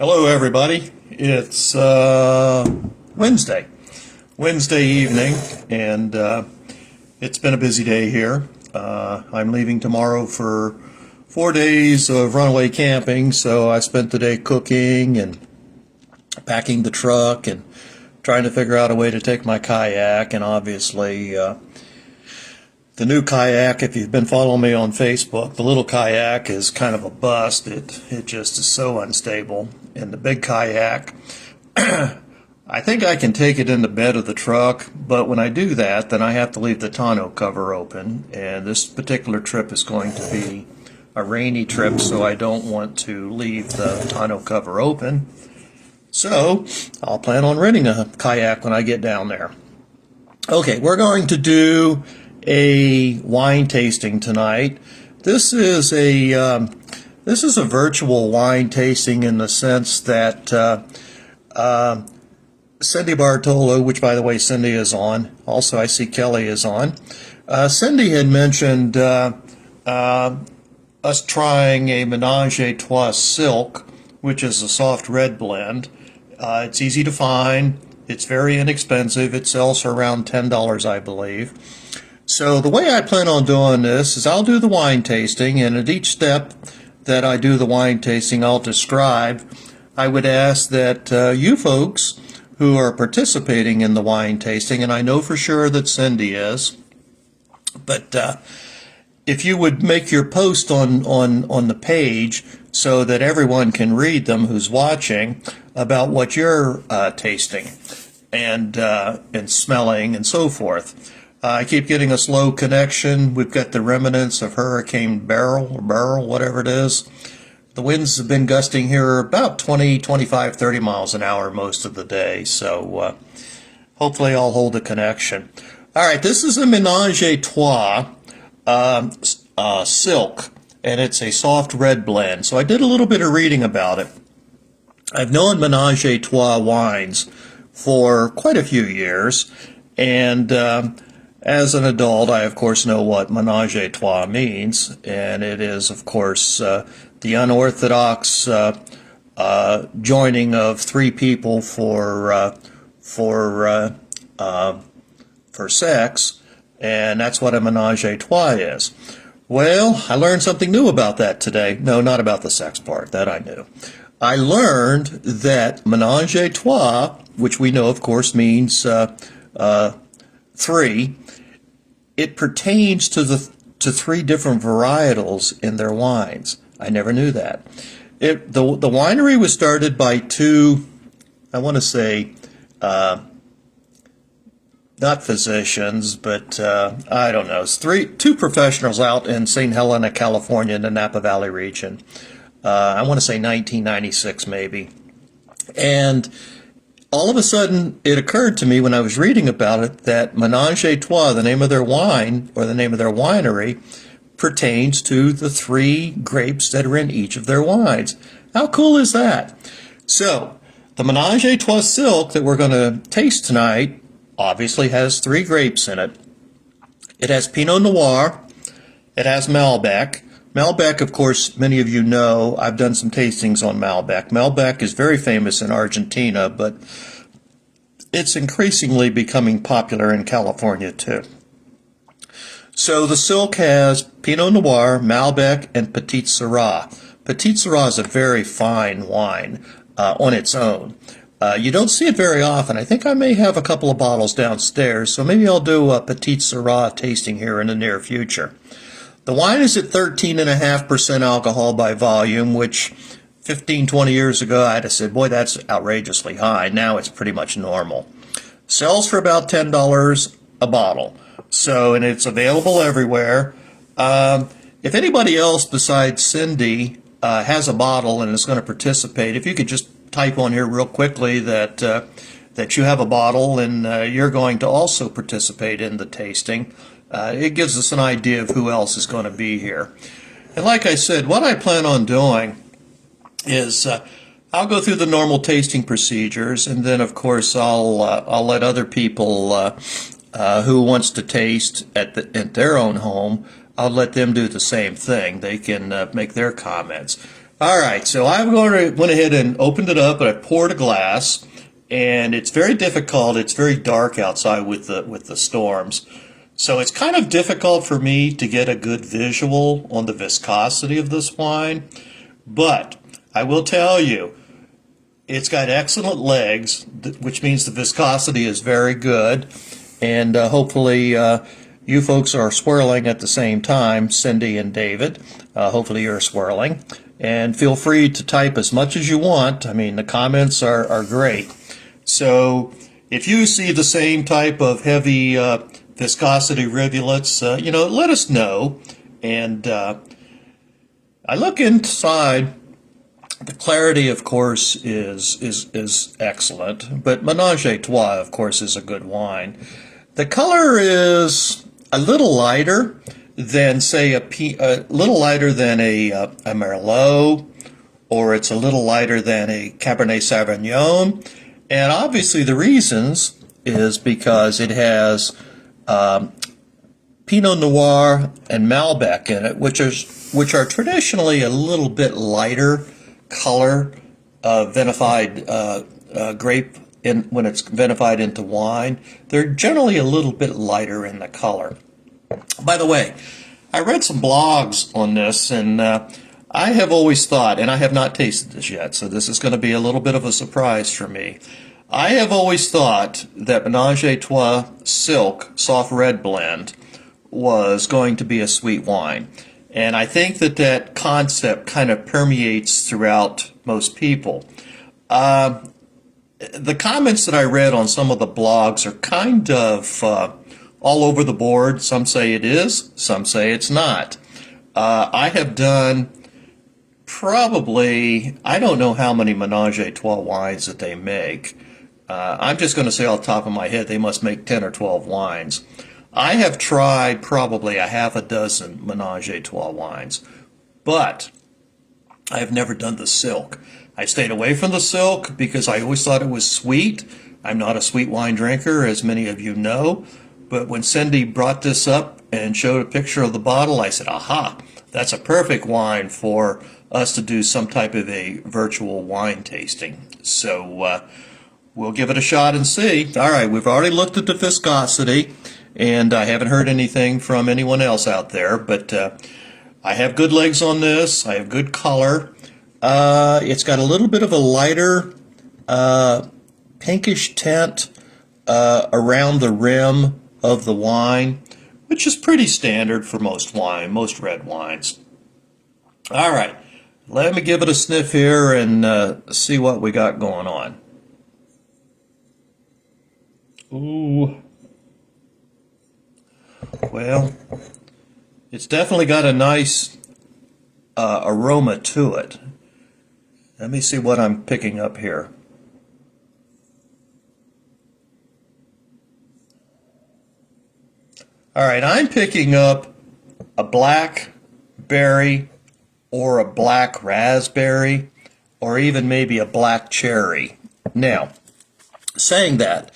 Hello, everybody. It's Wednesday evening, and it's been a busy day here. I'm leaving tomorrow for 4 days of runaway camping, so I spent the day cooking and packing the truck and trying to figure out a way to take my kayak, and obviously the new kayak, if you've been following me on Facebook, the little kayak is kind of a bust. It just is so unstable. And the big kayak, I think I can take it in the bed of the truck, but when I do that, then I have to leave the tonneau cover open. And this particular trip is going to be a rainy trip, so I don't want to leave the tonneau cover open. So I'll plan on renting a kayak when I get down there. Okay, we're going to do a wine tasting tonight. This is a virtual wine tasting in the sense that Cindy Bartolo, which by the way Cindy is on, also I see Kelly is on. Cindy had mentioned us trying a Menage Trois Silk, which is a soft red blend. It's easy to find. It's very inexpensive. It sells for around $10, I believe. So the way I plan on doing this is I'll do the wine tasting, and at each step that I do the wine tasting, I'll describe. I would ask that you folks who are participating in the wine tasting, and I know for sure that Cindy is, but if you would make your post on the page so that everyone can read them who's watching about what you're tasting and smelling and so forth. I keep getting a slow connection. We've got the remnants of Hurricane Beryl, whatever it is. The winds have been gusting here about 20, 25, 30 miles an hour most of the day, so hopefully I'll hold a connection. All right, this is a Menage Trois Silk, and it's a soft red blend. So I did a little bit of reading about it. I've known Menage Trois wines for quite a few years, and as an adult, I, of course, know what Menage a Trois means, and it is, of course, the unorthodox joining of three people for sex, and that's what a Menage a Trois is. Well, I learned something new about that today. No, not about the sex part. That I knew. I learned that Menage a Trois, which we know, of course, means three, it pertains to three different varietals in their wines. I never knew that. The winery was started by two, I want to say, not physicians, but I don't know, two professionals out in St. Helena, California, in the Napa Valley region. I want to say 1996 maybe. And all of a sudden, it occurred to me when I was reading about it that Menage a Trois, the name of their wine, or the name of their winery, pertains to the three grapes that are in each of their wines. How cool is that? So, the Menage a Trois Silk that we're going to taste tonight obviously has three grapes in it. It has Pinot Noir, it has Malbec. Malbec, of course, many of you know, I've done some tastings on Malbec. Malbec is very famous in Argentina, but it's increasingly becoming popular in California too. So the Silk has Pinot Noir, Malbec, and Petit Syrah. Petit Syrah is a very fine wine on its own. You don't see it very often. I think I may have a couple of bottles downstairs, so maybe I'll do a Petit Syrah tasting here in the near future. The wine is at 13.5% alcohol by volume, which 15, 20 years ago I'd have said, boy, that's outrageously high. Now it's pretty much normal. Sells for about $10 a bottle. So, and it's available everywhere. If anybody else besides Cindy has a bottle and is going to participate, if you could just type on here real quickly that you have a bottle and you're going to also participate in the tasting. It gives us an idea of who else is going to be here. And like I said, what I plan on doing is I'll go through the normal tasting procedures, and then of course I'll let other people who wants to taste at their own home, I'll let them do the same thing. They can make their comments. All right, so went ahead and opened it up, and I poured a glass, and it's very difficult. It's very dark outside with the storms, so it's kind of difficult for me to get a good visual on the viscosity of this wine. But I will tell you, it's got excellent legs, which means the viscosity is very good, and hopefully you folks are swirling at the same time, Cindy and David. Hopefully you're swirling. And feel free to type as much as you want. I mean, the comments are great. So if you see the same type of heavy viscosity rivulets, let us know. And I look inside. The clarity, of course, is excellent, but Menage Trois, of course, is a good wine. The color is a little lighter than, say, a little lighter than a Merlot, or it's a little lighter than a Cabernet Sauvignon. And obviously the reasons is because it has Pinot Noir and Malbec in it, which are traditionally a little bit lighter color vinified grape when it's vinified into wine. They're generally a little bit lighter in the color. By the way, I read some blogs on this, and I have always thought, and I have not tasted this yet, so this is going to be a little bit of a surprise for me. I have always thought that Menage Trois Silk Soft Red Blend was going to be a sweet wine. And I think that concept kind of permeates throughout most people. The comments that I read on some of the blogs are kind of all over the board. Some say it is, some say it's not. I have done probably, I don't know how many Menage Trois wines that they make. I'm just going to say off the top of my head, they must make 10 or 12 wines. I have tried probably a half a dozen Menage Trois wines, but I have never done the silk. I stayed away from the silk because I always thought it was sweet. I'm not a sweet wine drinker, as many of you know, but when Cindy brought this up and showed a picture of the bottle, I said, aha, that's a perfect wine for us to do some type of a virtual wine tasting. So we'll give it a shot and see. All right, we've already looked at the viscosity, and I haven't heard anything from anyone else out there, but I have good legs on this. I have good color. It's got a little bit of a lighter pinkish tint around the rim of the wine, which is pretty standard for most red wines. All right, let me give it a sniff here and see what we got going on. Ooh. Well, it's definitely got a nice aroma to it. Let me see what I'm picking up here. All right, I'm picking up a blackberry or a black raspberry or even maybe a black cherry. Now, saying that,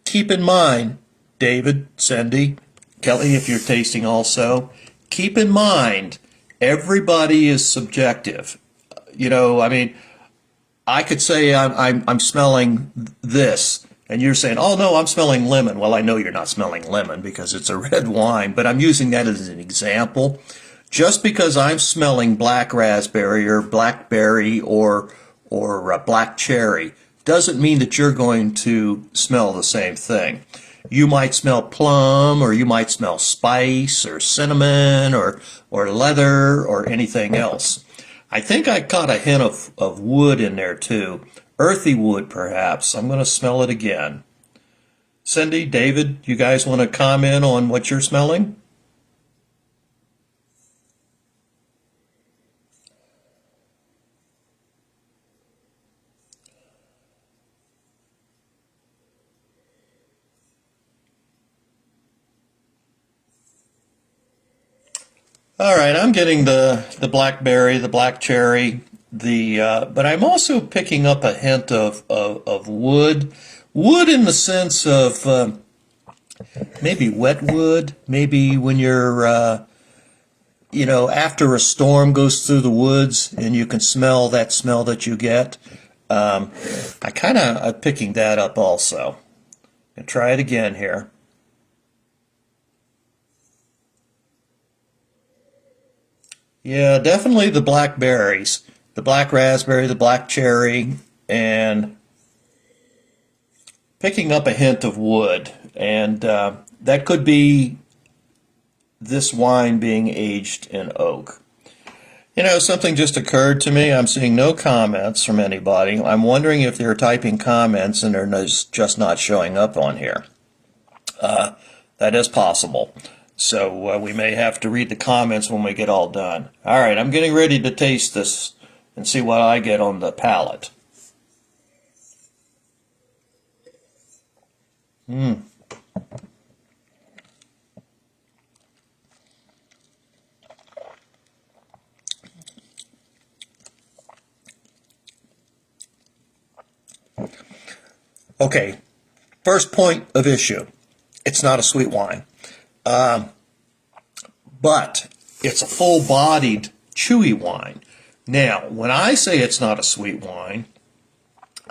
keep in mind, David, Cindy, Kelly, if you're tasting also, keep in mind, everybody is subjective. I mean, I could say I'm smelling this, and you're saying, oh no, I'm smelling lemon. Well, I know you're not smelling lemon because it's a red wine, but I'm using that as an example. Just because I'm smelling black raspberry or blackberry or black cherry doesn't mean that you're going to smell the same thing. You might smell plum, or you might smell spice, or cinnamon, or leather, or anything else. I think I caught a hint of wood in there too. Earthy wood, perhaps. I'm going to smell it again. Cindy, David, you guys want to comment on what you're smelling? All right, I'm getting the blackberry, the black cherry, but I'm also picking up a hint of wood. Wood in the sense of maybe wet wood, maybe when you're you know, after a storm goes through the woods and you can smell that you get. I kind of am picking that up also. And try it again here. Yeah, definitely the blackberries, the black raspberry, the black cherry, and picking up a hint of wood. And that could be this wine being aged in oak. You know, something just occurred to me. I'm seeing no comments from anybody. I'm wondering if they're typing comments and they're just not showing up on here. That is possible. So we may have to read the comments when we get all done. All right, I'm getting ready to taste this and see what I get on the palate. Okay, first point of issue. It's not a sweet wine. But it's a full-bodied, chewy wine. Now, when I say it's not a sweet wine,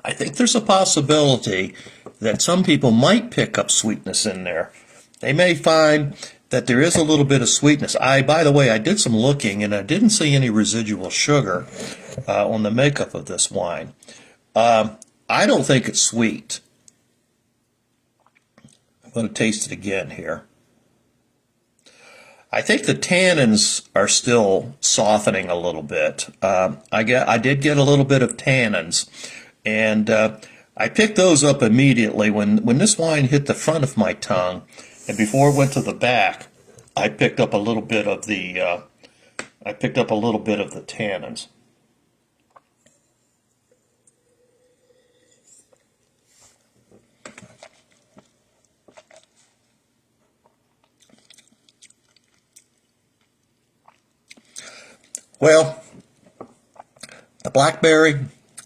I think there's a possibility that some people might pick up sweetness in there. They may find that there is a little bit of sweetness. By the way, I did some looking and I didn't see any residual sugar on the makeup of this wine. I don't think it's sweet. I'm going to taste it again here. I think the tannins are still softening a little bit. I did get a little bit of tannins, and I picked those up immediately when this wine hit the front of my tongue, and before it went to the back, I picked up a little bit of the tannins. Well, the blackberry,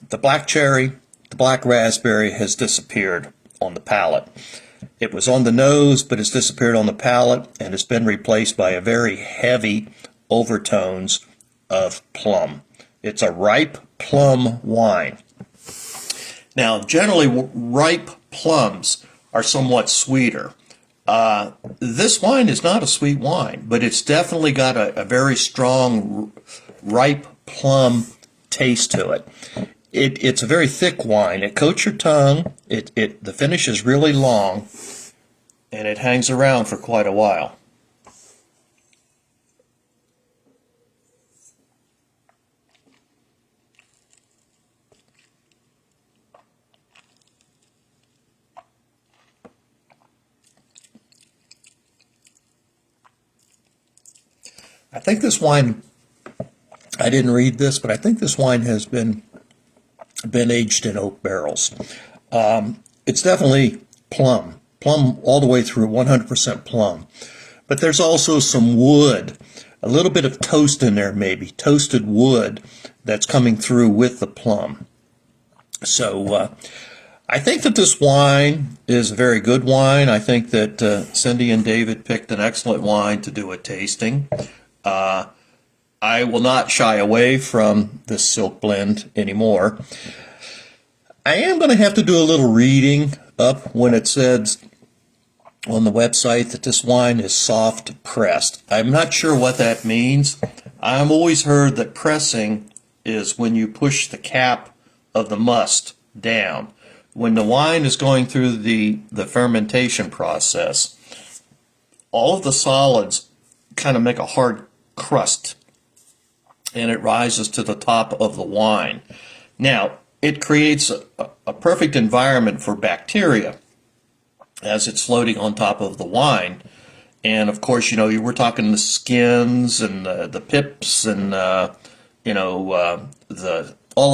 the black cherry, the black raspberry has disappeared on the palate. It was on the nose, but it's disappeared on the palate, and it's been replaced by a very heavy overtones of plum. It's a ripe plum wine. Now, generally, ripe plums are somewhat sweeter. This wine is not a sweet wine, but it's definitely got a very strong ripe plum taste to it. It's a very thick wine. It coats your tongue. The finish is really long, and it hangs around for quite a while. I think this wine, I didn't read this, but I think this wine has been aged in oak barrels. It's definitely plum all the way through, 100% plum. But there's also some wood, a little bit of toast in there maybe, toasted wood that's coming through with the plum. So I think that this wine is a very good wine. I think that Cindy and David picked an excellent wine to do a tasting. I will not shy away from this silk blend anymore. I am going to have to do a little reading up when it says on the website that this wine is soft pressed. I'm not sure what that means. I've always heard that pressing is when you push the cap of the must down. When the wine is going through the fermentation process, all of the solids kind of make a hard crust, and it rises to the top of the wine. Now, it creates a perfect environment for bacteria as it's floating on top of the wine. And of course, you know, we're talking the skins and the pips and all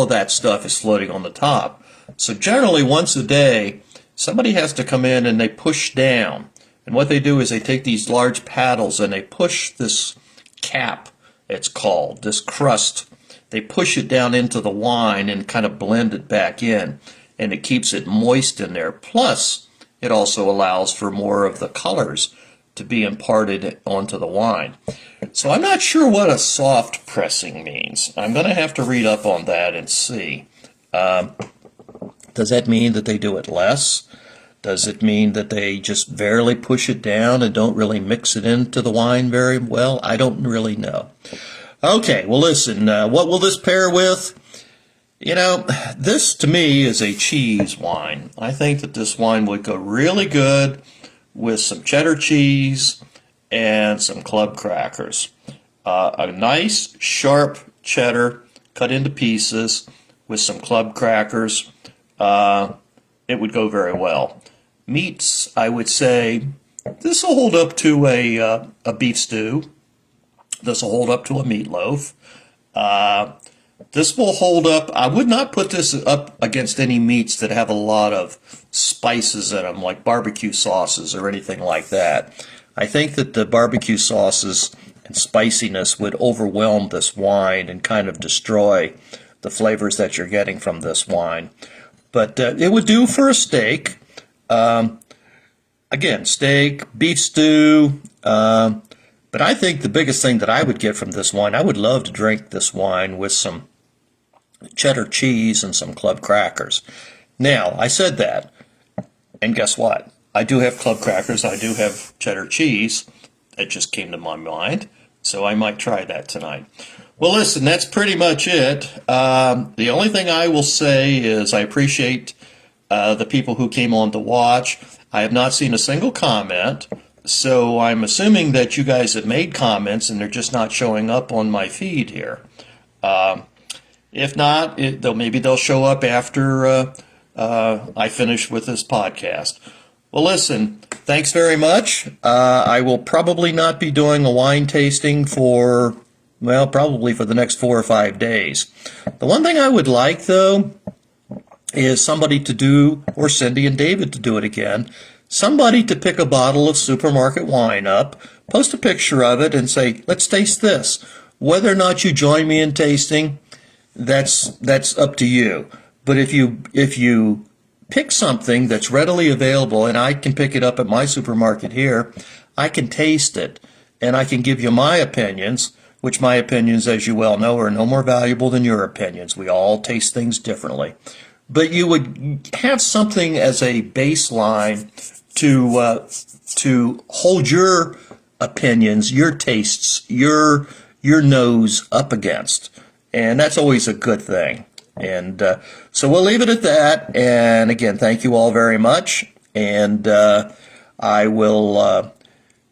of that stuff is floating on the top. So generally, once a day, somebody has to come in and they push down. And what they do is they take these large paddles and they push this cap, it's called, this crust. They push it down into the wine and kind of blend it back in, and it keeps it moist in there. Plus, it also allows for more of the colors to be imparted onto the wine. So I'm not sure what a soft pressing means. I'm going to have to read up on that and see. Does that mean that they do it less? Does it mean that they just barely push it down and don't really mix it into the wine very well? I don't really know. Okay, well listen, what will this pair with? You know, this to me is a cheese wine. I think that this wine would go really good with some cheddar cheese and some club crackers. A nice sharp cheddar cut into pieces with some club crackers. It would go very well. Meats, I would say, this will hold up to a beef stew. This will hold up to a meatloaf. This will hold up. I would not put this up against any meats that have a lot of spices in them, like barbecue sauces or anything like that. I think that the barbecue sauces and spiciness would overwhelm this wine and kind of destroy the flavors that you're getting from this wine. But it would do for a steak. Again, steak, beef stew. But I think the biggest thing that I would get from this wine, I would love to drink this wine with some cheddar cheese and some club crackers. Now, I said that, and guess what? I do have club crackers. I do have cheddar cheese. That just came to my mind, so I might try that tonight. Well, listen, that's pretty much it. The only thing I will say is I appreciate the people who came on to watch. I have not seen a single comment, so I'm assuming that you guys have made comments and they're just not showing up on my feed here. If not, maybe they'll show up after I finish with this podcast. Well, listen, thanks very much. I will probably not be doing a wine tasting for, well, probably for the next 4 or 5 days. The one thing I would like, though, is somebody to do, or Cindy and David to do it again, somebody to pick a bottle of supermarket wine up, post a picture of it, and say, let's taste this. Whether or not you join me in tasting, that's up to you. But if you pick something that's readily available, and I can pick it up at my supermarket here, I can taste it, and I can give you my opinions, which my opinions, as you well know, are no more valuable than your opinions. We all taste things differently. But you would have something as a baseline to hold your opinions, your tastes, your nose up against. And that's always a good thing. And so we'll leave it at that. And again, thank you all very much. And I will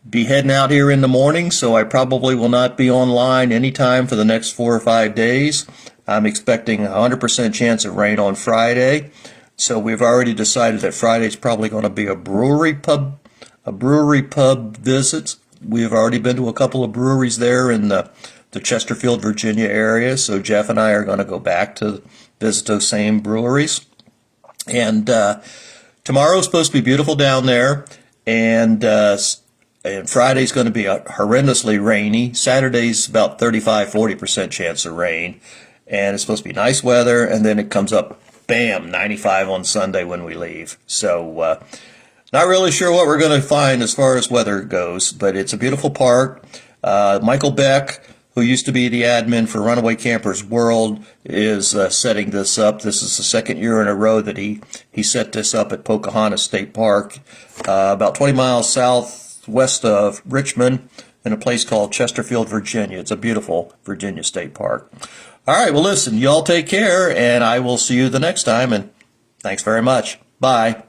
be heading out here in the morning, so I probably will not be online anytime for the next 4 or 5 days. I'm expecting a 100% chance of rain on Friday. So we've already decided that Friday's probably going to be a brewery pub visit. We've already been to a couple of breweries there in the Chesterfield, Virginia area. So Jeff and I are going to go back to visit those same breweries. And tomorrow's supposed to be beautiful down there. And Friday's going to be horrendously rainy. Saturday's about 35-40% chance of rain. And it's supposed to be nice weather. And then it comes up, bam, 95 on Sunday when we leave. So not really sure what we're going to find as far as weather goes. But it's a beautiful park. Michael Beck, who used to be the admin for Runaway Campers World, is setting this up. This is the second year in a row that he set this up at Pocahontas State Park, about 20 miles southwest of Richmond, in a place called Chesterfield, Virginia. It's a beautiful Virginia State Park. All right, well, listen, you all take care, and I will see you the next time, and thanks very much. Bye.